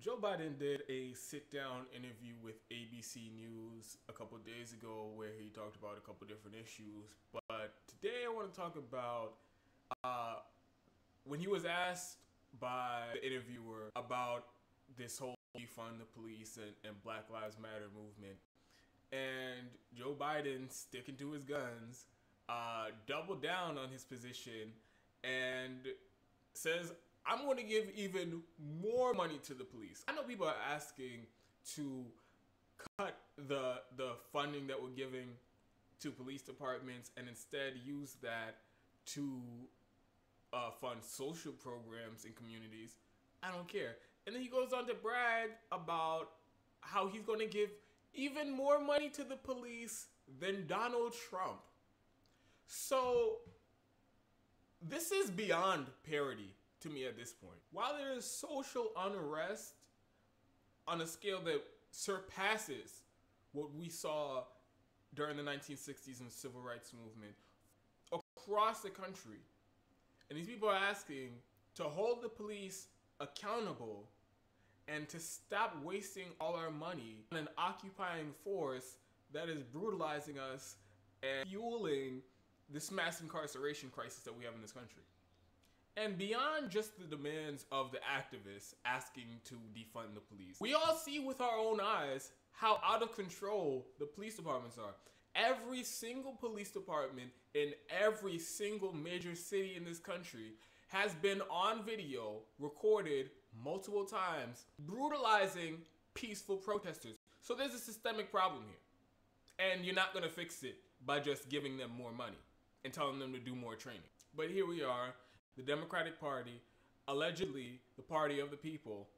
Joe Biden did a sit-down interview with ABC News a couple days ago where he talked about a couple different issues. But today I want to talk about when he was asked by the interviewer about this whole defund the police and Black Lives Matter movement. And Joe Biden, sticking to his guns, doubled down on his position and says, I'm going to give even more money to the police. I know people are asking to cut the funding that we're giving to police departments and instead use that to fund social programs in communities. I don't care. And then he goes on to brag about how he's going to give even more money to the police than Donald Trump. So this is beyond parody to me at this point. While there is social unrest on a scale that surpasses what we saw during the 1960s and civil rights movement across the country, and these people are asking to hold the police accountable and to stop wasting all our money on an occupying force that is brutalizing us and fueling this mass incarceration crisis that we have in this country. And beyond just the demands of the activists asking to defund the police, we all see with our own eyes how out of control the police departments are. Every single police department in every single major city in this country has been on video, recorded multiple times, brutalizing peaceful protesters. So there's a systemic problem here. And you're not gonna fix it by just giving them more money and telling them to do more training. But here we are, the Democratic Party, allegedly the party of the people,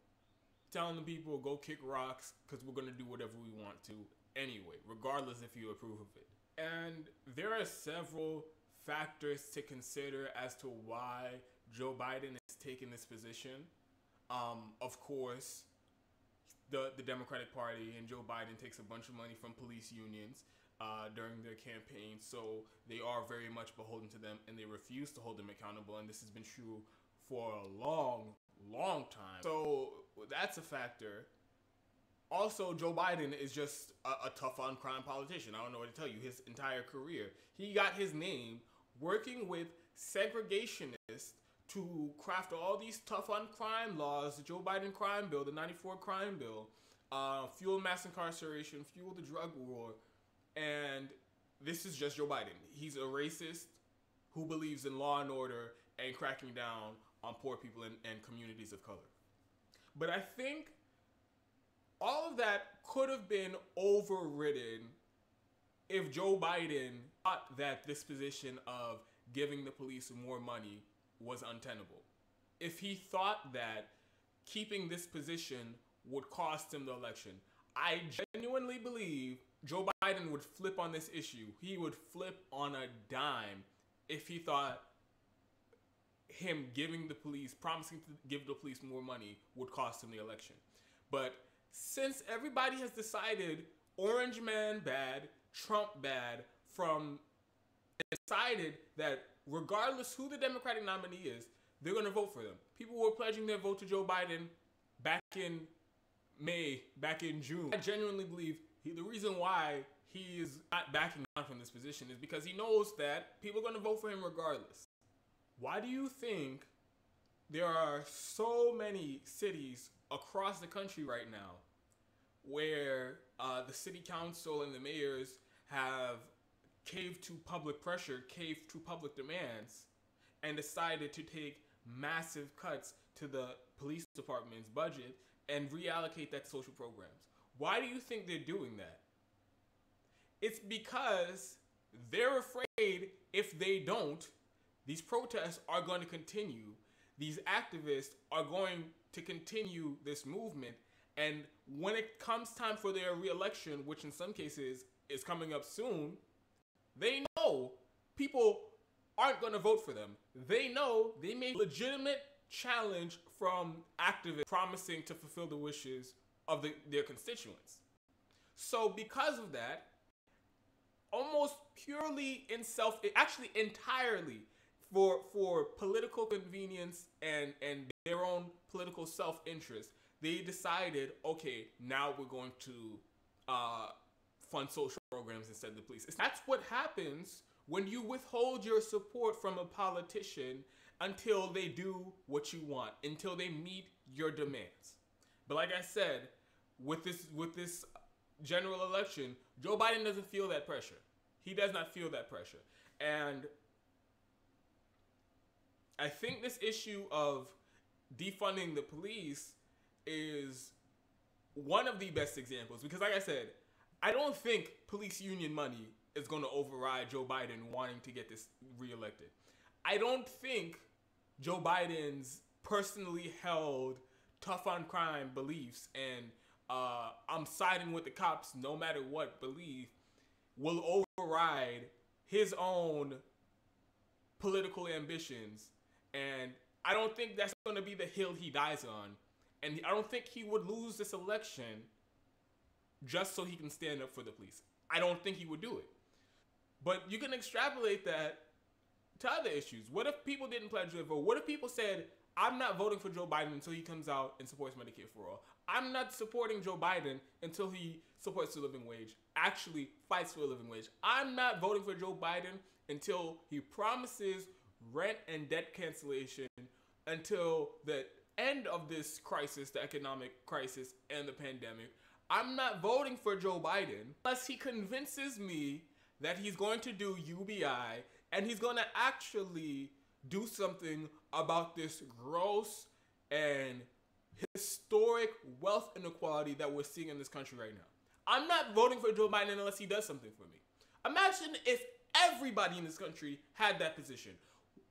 telling the people go kick rocks because we're gonna do whatever we want to anyway, regardless if you approve of it. And there are several factors to consider as to why Joe Biden is taking this position. Of course, the Democratic Party and Joe Biden takes a bunch of money from police unions during their campaign, so they are very much beholden to them and they refuse to hold them accountable, and this has been true for a long time. So that's a factor. Also, Joe Biden is just a tough on crime politician. I don't know what to tell you. His entire career, he got his name working with segregationists to craft all these tough on crime laws, the Joe Biden crime bill, the 94 crime bill, fuel mass incarceration, fuel the drug war. And this is just Joe Biden. He's a racist who believes in law and order and cracking down on poor people and communities of color. But I think all of that could have been overridden if Joe Biden thought that this position of giving the police more money was untenable. If he thought that keeping this position would cost him the election, I genuinely believe Joe Biden would flip on this issue. He would flip on a dime if he thought him giving the police, promising to give the police more money would cost him the election. But since everybody has decided Orange Man bad, Trump bad, decided that regardless who the Democratic nominee is, they're going to vote for them. People were pledging their vote to Joe Biden back in May, back in June. I genuinely believe the reason why he is not backing down from this position is because he knows that people are going to vote for him regardless. Why do you think there are so many cities across the country right now where the city council and the mayors have caved to public pressure, caved to public demands, and decided to take massive cuts to the police department's budget and reallocate that to social programs? Why do you think they're doing that? It's because they're afraid if they don't, these protests are going to continue. These activists are going to continue this movement. And when it comes time for their re-election, which in some cases is coming up soon, they know people aren't going to vote for them. They know they may legitimate challenge from activists promising to fulfill the wishes of their constituents. So because of that, almost purely actually entirely for political convenience and their own political self-interest, they decided, okay, now we're going to fund social programs instead of the police. That's what happens when you withhold your support from a politician until they do what you want, until they meet your demands. But like I said, with this general election, Joe Biden doesn't feel that pressure. He does not feel that pressure. And I think this issue of defunding the police is one of the best examples, because like I said, I don't think police union money is going to override Joe Biden wanting to get this reelected. I don't think Joe Biden's personally held tough on crime beliefs and I'm siding with the cops no matter what belief will override his own political ambitions. And I don't think that's going to be the hill he dies on. And I don't think he would lose this election just so he can stand up for the police. I don't think he would do it. But you can extrapolate that to other issues. What if people didn't pledge their vote? What if people said, I'm not voting for Joe Biden until he comes out and supports Medicare for all. I'm not supporting Joe Biden until he supports the living wage, actually fights for a living wage. I'm not voting for Joe Biden until he promises rent and debt cancellation until the end of this crisis, the economic crisis and the pandemic. I'm not voting for Joe Biden unless he convinces me that he's going to do UBI and he's going to actually do something about this gross and historic wealth inequality that we're seeing in this country right now. I'm not voting for Joe Biden unless he does something for me. Imagine if everybody in this country had that position.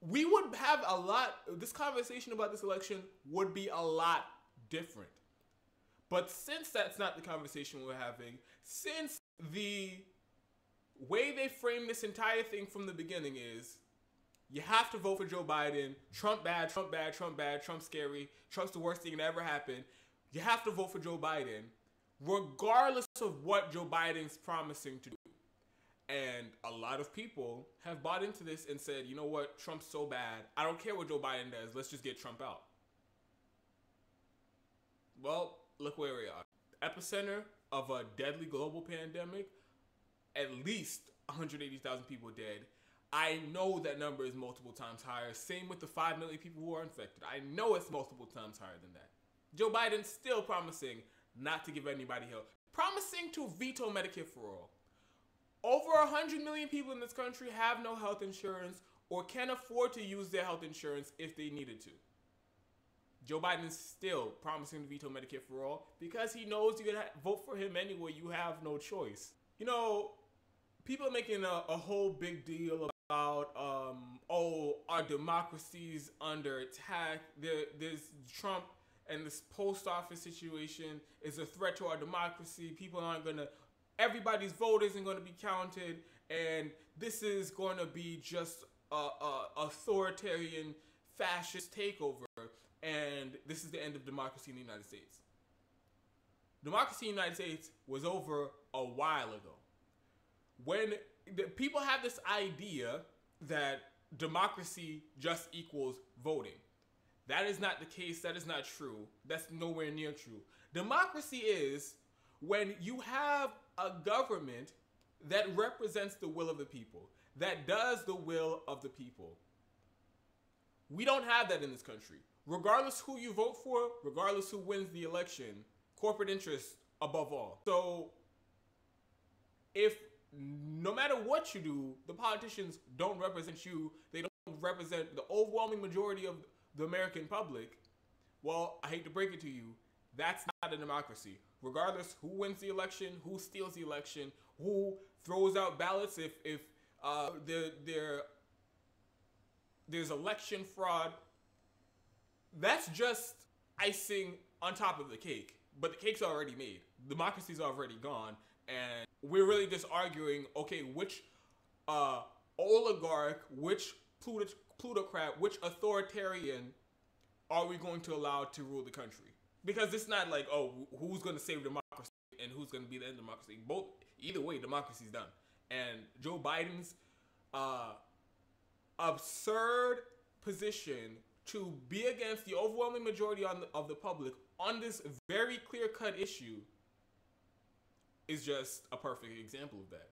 We would have this conversation about this election would be a lot different. But since that's not the conversation we're having, since the way they frame this entire thing from the beginning is, you have to vote for Joe Biden. Trump bad, Trump bad, Trump bad, Trump scary. Trump's the worst thing that ever happened. You have to vote for Joe Biden, regardless of what Joe Biden's promising to do. And a lot of people have bought into this and said, you know what, Trump's so bad. I don't care what Joe Biden does. Let's just get Trump out. Well, look where we are. Epicenter of a deadly global pandemic, at least 180,000 people dead. I know that number is multiple times higher. Same with the 5 million people who are infected. I know it's multiple times higher than that. Joe Biden's still promising not to give anybody help. Promising to veto Medicare for all. Over 100 million people in this country have no health insurance or can't afford to use their health insurance if they needed to. Joe Biden's still promising to veto Medicare for all because he knows you're going to vote for him anyway. You have no choice. You know, people are making a whole big deal about, our democracy's under attack. There's Trump and this post office situation is a threat to our democracy. People aren't going to, everybody's vote isn't going to be counted. And this is going to be just a authoritarian fascist takeover. And this is the end of democracy in the United States. Democracy in the United States was over a while ago. When people have this idea that democracy just equals voting. That is not the case. That is not true. That's nowhere near true. Democracy is when you have a government that represents the will of the people, that does the will of the people. We don't have that in this country. Regardless who you vote for, regardless who wins the election, corporate interests above all. So if no matter what you do, the politicians don't represent you, they don't represent the overwhelming majority of the American public, well, I hate to break it to you, that's not a democracy. Regardless who wins the election, who steals the election, who throws out ballots if there's election fraud, that's just icing on top of the cake. But the cake's already made. Democracy's already gone. And we're really just arguing, okay, which oligarch, which plutocrat, which authoritarian are we going to allow to rule the country? Because it's not like, oh, who's going to save democracy and who's going to be the end of democracy. Either way, democracy's done. And Joe Biden's absurd position to be against the overwhelming majority of the public on this very clear-cut issue is just a perfect example of that.